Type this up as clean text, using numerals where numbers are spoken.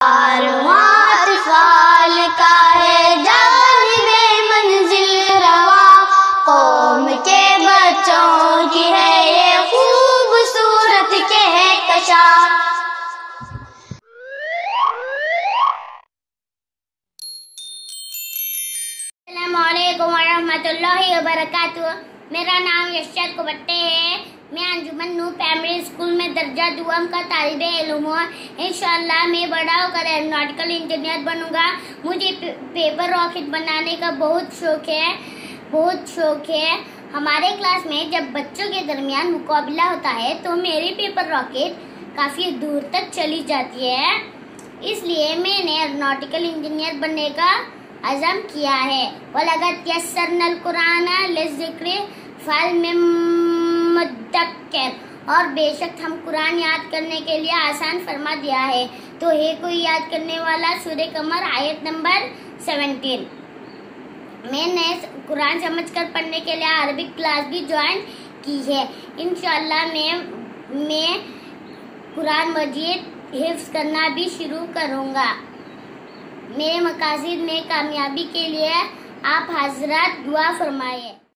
कारवां अत्फाल का है जानिबे मंजिल रवा, कौम के बच्चों की है ये खूबसूरत कहकशां। अस्सलामुअलैकुम वरहमतुल्लाहि वबरकातुहू। मेरा नाम यशरत कुबट्टे है। मैं अंजुमन नूर प्राइमरी स्कूल में दर्जा दुआम का तालिबे इल्म हूँ। इंशाअल्लाह मैं बड़ा होकर एरोनॉटिकल इंजीनियर बनूंगा। मुझे पेपर रॉकेट बनाने का बहुत शौक है। हमारे क्लास में जब बच्चों के दरमियान मुकाबला होता है तो मेरी पेपर रॉकेट काफ़ी दूर तक चली जाती है। इसलिए मैंने एरोनॉटिकल इंजीनियर बनने का अज़म किया है। वलक़द यस्सरनल कुरान लिज़्ज़िक्रि फ़हल मिन मुद्दक्किर, और बेशक हम कुरान याद करने के लिए आसान फरमा दिया है, तो है कोई याद करने वाला। सूरह कमर आयत नंबर 17। मैंने कुरान समझकर पढ़ने के लिए अरबिक क्लास भी ज्वाइन की है। इंशाअल्लाह मैं कुरान मजीद हिफ्ज़ करना भी शुरू करूँगा। मेरे मकासद में कामयाबी के लिए आप हज़रात दुआ फरमाइए।